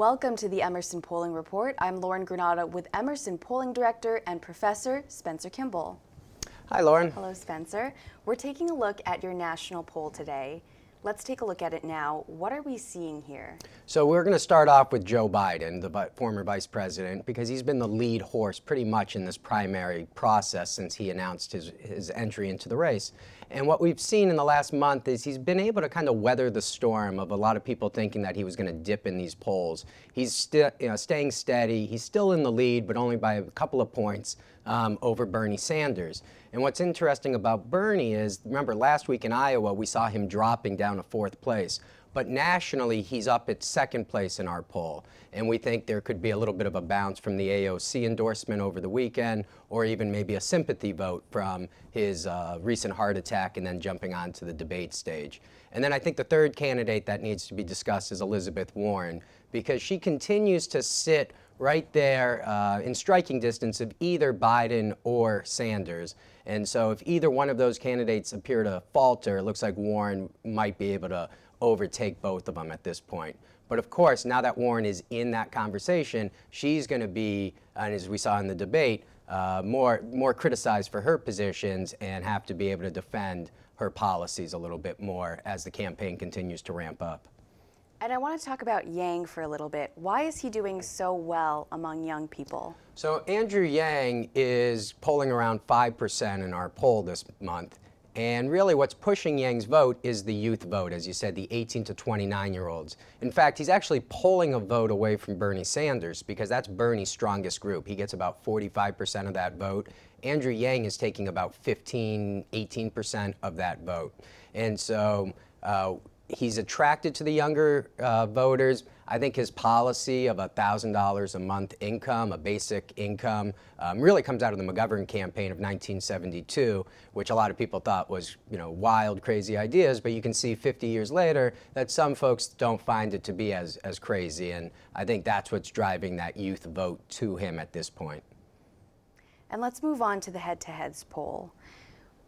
Welcome to the Emerson Polling Report. I'm Lauren Granada with Emerson Polling Director and Professor Spencer Kimball. Hi, Lauren. Hello, Spencer. We're taking a look at your national poll today. Let's take a look at it now. What are we seeing here? So we're going to start off with Joe Biden, the former vice president, because he's been the lead horse pretty much in this primary process since he announced his entry into the race. And what we've seen in the last month is he's been able to kind of weather the storm of a lot of people thinking that he was going to dip in these polls. He's still, staying steady. He's still in the lead, but only by a couple of points over Bernie Sanders. And what's interesting about Bernie is, remember last week in Iowa, we saw him dropping down to fourth place. But nationally, he's up at second place in our poll. And we think there could be a little bit of a bounce from the AOC endorsement over the weekend, or even maybe a sympathy vote from his recent heart attack and then jumping onto the debate stage. And then I think the third candidate that needs to be discussed is Elizabeth Warren, because she continues to sit right there in striking distance of either Biden or Sanders. And so if either one of those candidates appear to falter, it looks like Warren might be able to overtake both of them at this point. But of course, now that Warren is in that conversation, she's going to be, and as we saw in the debate, more criticized for her positions and have to be able to defend her policies a little bit more as the campaign continues to ramp up. And I want to talk about Yang for a little bit. Why is he doing so well among young people? So Andrew Yang is polling around 5% in our poll this month. And really what's pushing Yang's vote is the youth vote, as you said, the 18 to 29-year-olds. In fact, he's actually pulling a vote away from Bernie Sanders because that's Bernie's strongest group. He gets about 45% of that vote. Andrew Yang is taking about 15, 18% of that vote. And so he's attracted to the younger voters. I think his policy of $1,000 a month income, a basic income, really comes out of the McGovern campaign of 1972, which a lot of people thought was, wild, crazy ideas. But you can see 50 years later that some folks don't find it to be as crazy. And I think that's what's driving that youth vote to him at this point. And let's move on to the head-to-heads poll.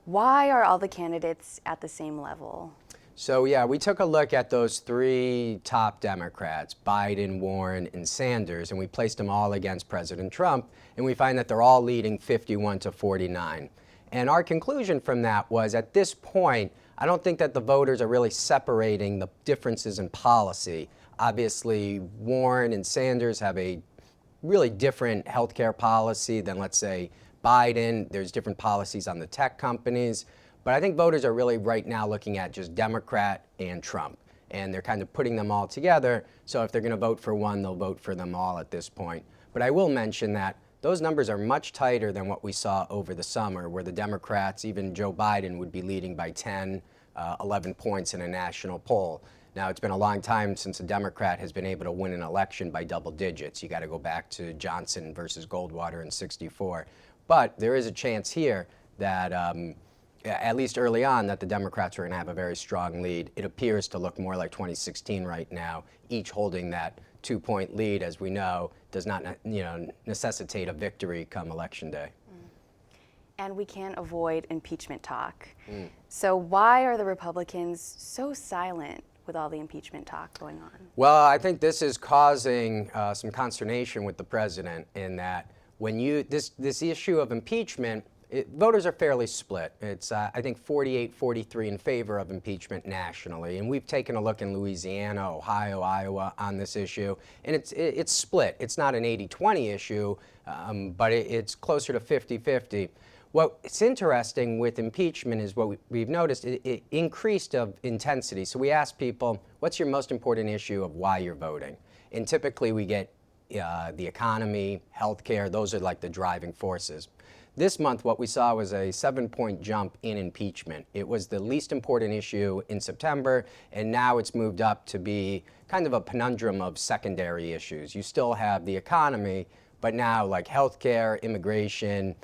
Why are all the candidates at the same level? So yeah, we took a look at those three top Democrats, Biden, Warren, and Sanders, and we placed them all against President Trump, and we find that they're all leading 51 to 49. And our conclusion from that was, at this point, I don't think that the voters are really separating the differences in policy. Obviously, Warren and Sanders have a really different healthcare policy than, let's say, Biden. There's different policies on the tech companies. But I think voters are really right now looking at just Democrat and Trump, and they're kind of putting them all together. So if they're going to vote for one, they'll vote for them all at this point. But I will mention that those numbers are much tighter than what we saw over the summer, where the Democrats, even Joe Biden, would be leading by 10, 11 points in a national poll. Now, it's been a long time since a Democrat has been able to win an election by double digits. You got to go back to Johnson versus Goldwater in '64. But there is a chance here that at least early on, that the Democrats are going to have a very strong lead. It appears to look more like 2016 right now, each holding that 2-point lead, as we know, does not necessitate a victory come Election Day. And we can't avoid impeachment talk. So why are the Republicans so silent with all the impeachment talk going on? Well, I think this is causing some consternation with the president in that when this issue of impeachment, voters are fairly split. It's, I think, 48-43 in favor of impeachment nationally. And we've taken a look in Louisiana, Ohio, Iowa on this issue. And it's split. It's not an 80-20 issue, but it's closer to 50-50. What's interesting with impeachment is what we've noticed, it increased of intensity. So we ask people, what's your most important issue of why you're voting? And typically we get the economy, healthcare, those are like the driving forces. This month, what we saw was a 7-point jump in impeachment. It was the least important issue in September, and now it's moved up to be kind of a conundrum of secondary issues. You still have the economy, but now like healthcare, immigration,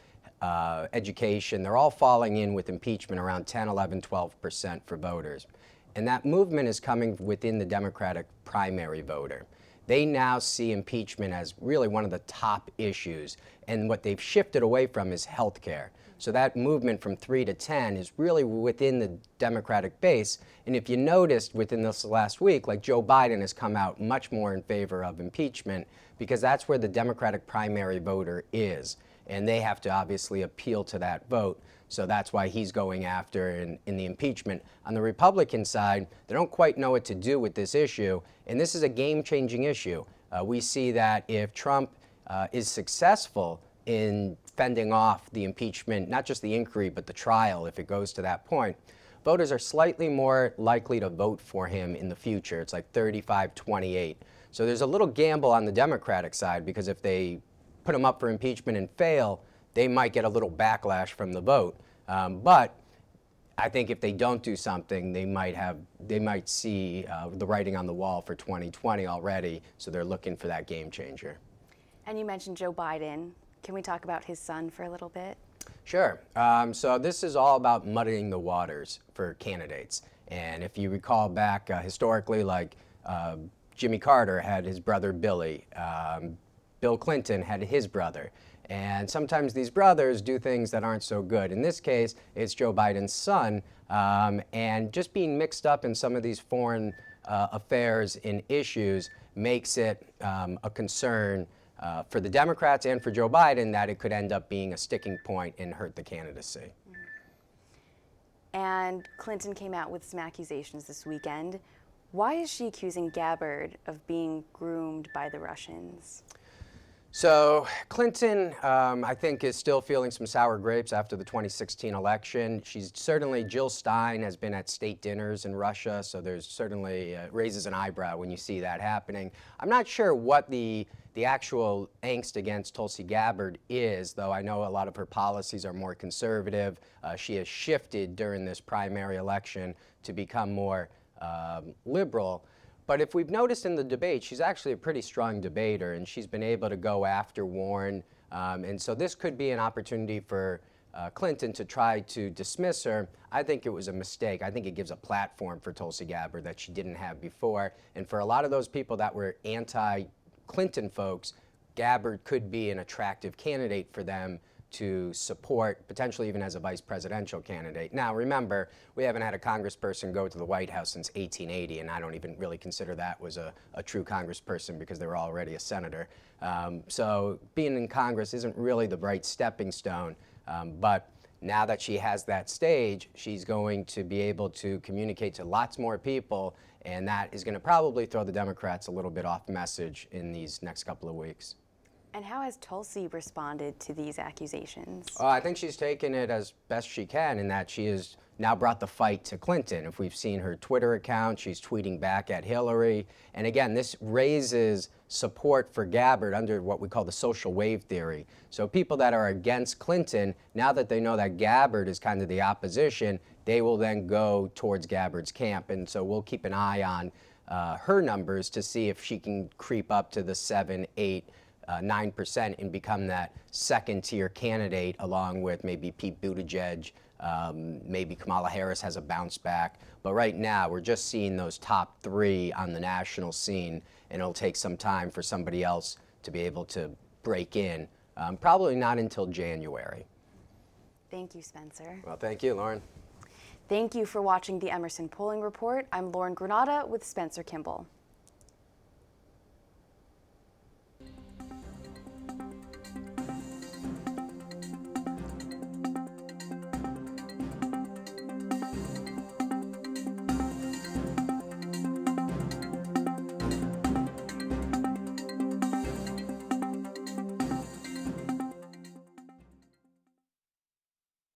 education, they're all falling in with impeachment around 10, 11, 12% for voters. And that movement is coming within the Democratic primary voter. they now see impeachment as really one of the top issues. And what they've shifted away from is health care. So that movement from 3 to 10 is really within the Democratic base. And if you noticed within this last week, like Joe Biden has come out much more in favor of impeachment because that's where the Democratic primary voter is. And they have to obviously appeal to that vote. So that's why he's going after in the impeachment. On the Republican side, they don't quite know what to do with this issue. And this is a game-changing issue. We see that if Trump is successful in fending off the impeachment, not just the inquiry, but the trial, if it goes to that point, voters are slightly more likely to vote for him in the future. It's like 35-28. So there's a little gamble on the Democratic side because if they put him up for impeachment and fail, they might get a little backlash from the vote. But I think if they don't do something, they might see the writing on the wall for 2020 already. So they're looking for that game changer. And you mentioned Joe Biden. Can we talk about his son for a little bit? Sure. So this is all about muddying the waters for candidates. And if you recall back historically, like Jimmy Carter had his brother Billy, Bill Clinton had his brother. And sometimes these brothers do things that aren't so good. In this case, it's Joe Biden's son. And just being mixed up in some of these foreign affairs and issues makes it a concern for the Democrats and for Joe Biden that it could end up being a sticking point and hurt the candidacy. And Clinton came out with some accusations this weekend. Why is she accusing Gabbard of being groomed by the Russians? So Clinton, I think, is still feeling some sour grapes after the 2016 election. Jill Stein has been at state dinners in Russia, so there's certainly raises an eyebrow when you see that happening. I'm not sure what the actual angst against Tulsi Gabbard is, though I know a lot of her policies are more conservative. She has shifted during this primary election to become more liberal. But if we've noticed in the debate, she's actually a pretty strong debater, and she's been able to go after Warren. And so this could be an opportunity for Clinton to try to dismiss her. I think it was a mistake. I think it gives a platform for Tulsi Gabbard that she didn't have before. And for a lot of those people that were anti-Clinton folks, Gabbard could be an attractive candidate for them to support, potentially even as a vice presidential candidate. Now, remember, we haven't had a congressperson go to the White House since 1880, and I don't even really consider that was a true congressperson because they were already a senator. So being in Congress isn't really the right stepping stone, but now that she has that stage, she's going to be able to communicate to lots more people, and that is going to probably throw the Democrats a little bit off message in these next couple of weeks. And how has Tulsi responded to these accusations? I think she's taken it as best she can in that she has now brought the fight to Clinton. If we've seen her Twitter account, she's tweeting back at Hillary. And again, this raises support for Gabbard under what we call the social wave theory. So people that are against Clinton, now that they know that Gabbard is kind of the opposition, they will then go towards Gabbard's camp. And so we'll keep an eye on her numbers to see if she can creep up to the 7, 8, 9% and become that second-tier candidate along with maybe Pete Buttigieg, maybe Kamala Harris has a bounce back. But right now, we're just seeing those top 3 on the national scene, and it'll take some time for somebody else to be able to break in, probably not until January. Thank you, Spencer. Well, thank you, Lauren. Thank you for watching the Emerson Polling Report. I'm Lauren Granada with Spencer Kimball.